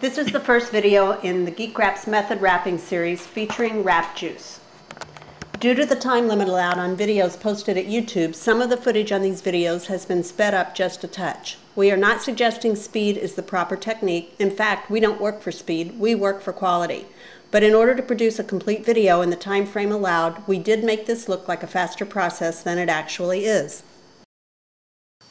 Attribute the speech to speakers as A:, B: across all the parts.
A: This is the first video in the Geek Wraps method wrapping series featuring wrap juice. Due to the time limit allowed on videos posted at YouTube, some of the footage on these videos has been sped up just a touch. We are not suggesting speed is the proper technique. In fact, we don't work for speed, we work for quality. But in order to produce a complete video in the time frame allowed, we did make this look like a faster process than it actually is.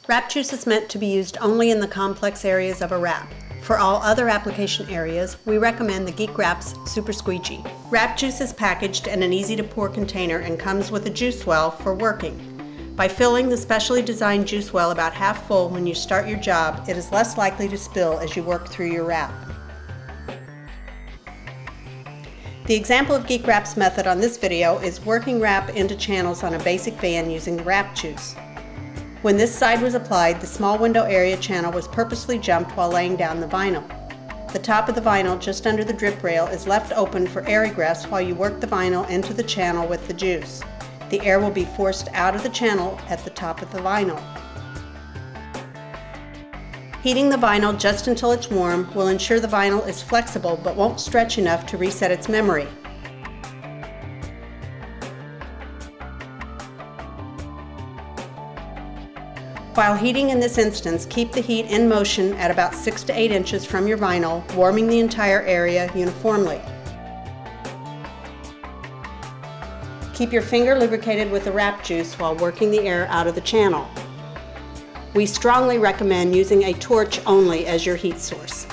A: Wrap juice is meant to be used only in the complex areas of a wrap. For all other application areas, we recommend the Geek Wraps Super Squeegee. Wrap juice is packaged in an easy-to-pour container and comes with a juice well for working. By filling the specially designed juice well about half full when you start your job, it is less likely to spill as you work through your wrap. The example of Geek Wraps method on this video is working wrap into channels on a basic van using the wrap juice. When this side was applied, the small window area channel was purposely jumped while laying down the vinyl. The top of the vinyl just under the drip rail is left open for air egress while you work the vinyl into the channel with the juice. The air will be forced out of the channel at the top of the vinyl. Heating the vinyl just until it's warm will ensure the vinyl is flexible but won't stretch enough to reset its memory. While heating in this instance, keep the heat in motion at about 6 to 8 inches from your vinyl, warming the entire area uniformly. Keep your finger lubricated with the wrap juice while working the air out of the channel. We strongly recommend using a torch only as your heat source.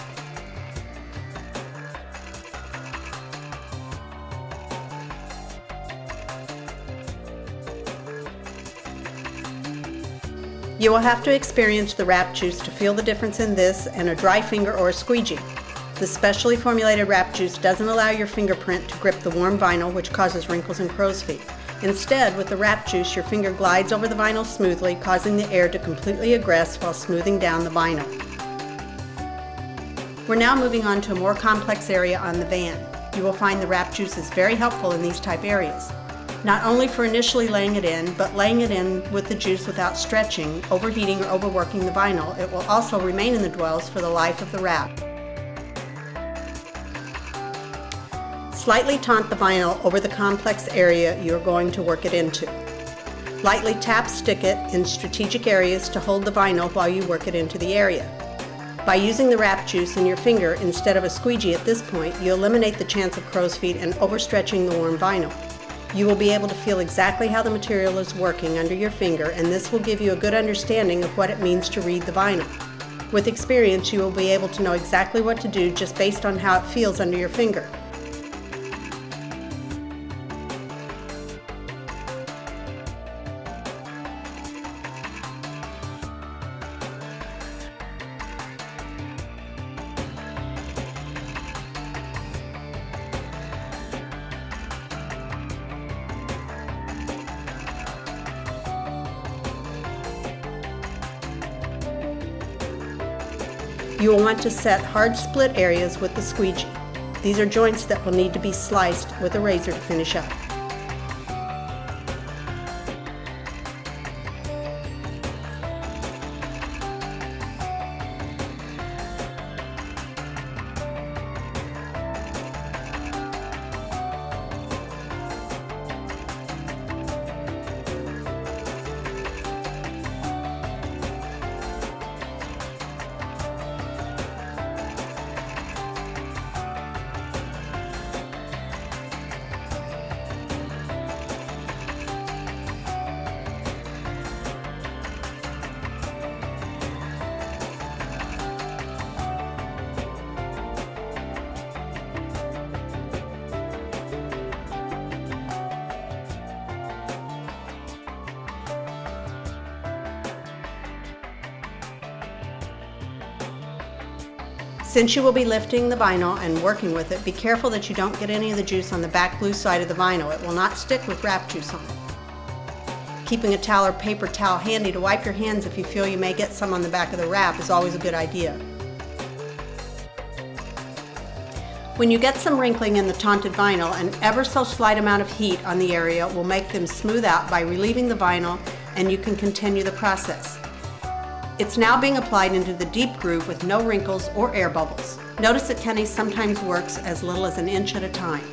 A: You will have to experience the wrap juice to feel the difference in this and a dry finger or a squeegee. The specially formulated wrap juice doesn't allow your fingerprint to grip the warm vinyl, which causes wrinkles and crow's feet. Instead, with the wrap juice, your finger glides over the vinyl smoothly, causing the air to completely egress while smoothing down the vinyl. We're now moving on to a more complex area on the van. You will find the wrap juice is very helpful in these type areas. Not only for initially laying it in, but laying it in with the juice without stretching, overheating, or overworking the vinyl. It will also remain in the dwells for the life of the wrap. Slightly taunt the vinyl over the complex area you are going to work it into. Lightly stick it in strategic areas to hold the vinyl while you work it into the area. By using the wrap juice in your finger instead of a squeegee at this point, you eliminate the chance of crow's feet and overstretching the warm vinyl. You will be able to feel exactly how the material is working under your finger, and this will give you a good understanding of what it means to read the vinyl. With experience, you will be able to know exactly what to do just based on how it feels under your finger. You will want to set hard split areas with the squeegee. These are joints that will need to be sliced with a razor to finish up. Since you will be lifting the vinyl and working with it, be careful that you don't get any of the juice on the back blue side of the vinyl. It will not stick with wrap juice on it. Keeping a towel or paper towel handy to wipe your hands if you feel you may get some on the back of the wrap is always a good idea. When you get some wrinkling in the taunted vinyl, an ever so slight amount of heat on the area will make them smooth out by relieving the vinyl, and you can continue the process. It's now being applied into the deep groove with no wrinkles or air bubbles. Notice that Kenny sometimes works as little as an inch at a time.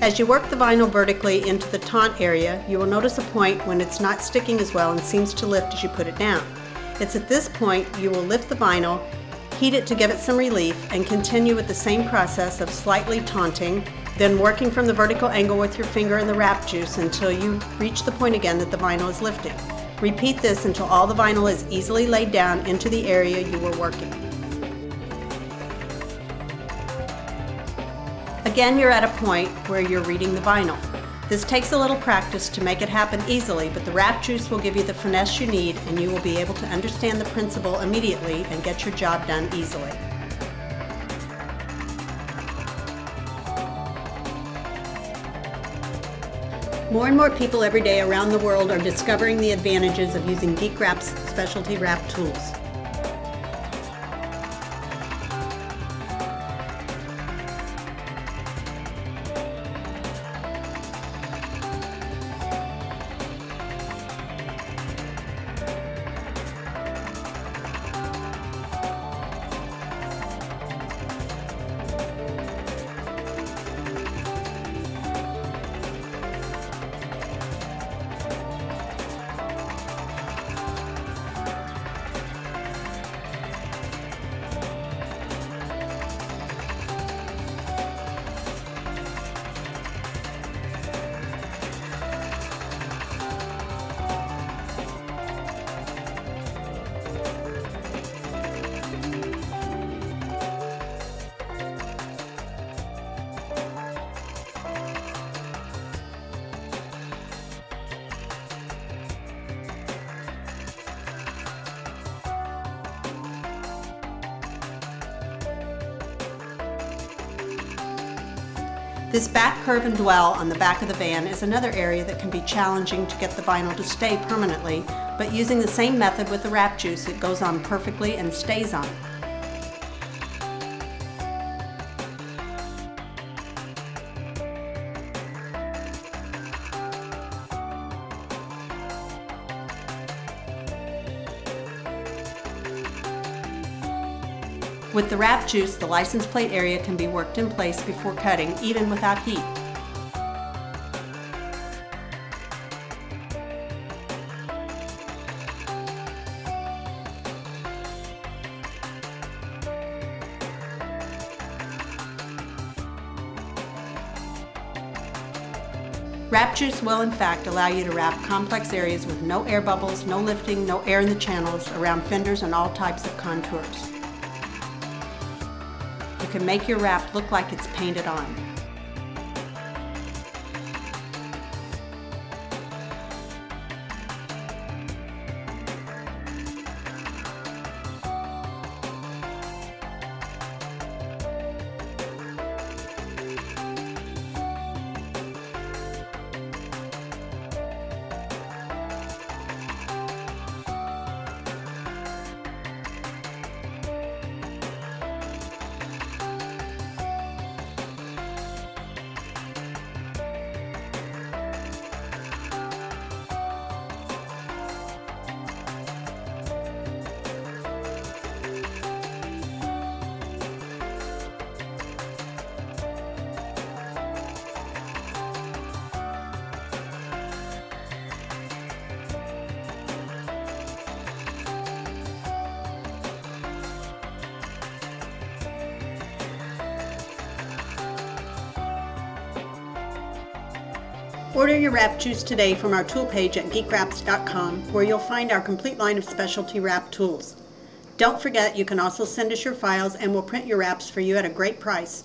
A: As you work the vinyl vertically into the taunt area, you will notice a point when it's not sticking as well and seems to lift as you put it down. It's at this point you will lift the vinyl, heat it to give it some relief, and continue with the same process of slightly taunting, then working from the vertical angle with your finger in the wrap juice until you reach the point again that the vinyl is lifting. Repeat this until all the vinyl is easily laid down into the area you were working. Again, you're at a point where you're reading the vinyl. This takes a little practice to make it happen easily, but the wrap juice will give you the finesse you need and you will be able to understand the principle immediately and get your job done easily. More and more people every day around the world are discovering the advantages of using Geek Wraps specialty wrap tools. This back curve and dwell on the back of the van is another area that can be challenging to get the vinyl to stay permanently, but using the same method with the wrap juice, it goes on perfectly and stays on. With the wrap juice, the license plate area can be worked in place before cutting, even without heat. Wrap juice will in fact allow you to wrap complex areas with no air bubbles, no lifting, no air in the channels, around fenders and all types of contours. You can make your wrap look like it's painted on. Order your wrap juice today from our tool page at geekwraps.com, where you'll find our complete line of specialty wrap tools. Don't forget, you can also send us your files and we'll print your wraps for you at a great price.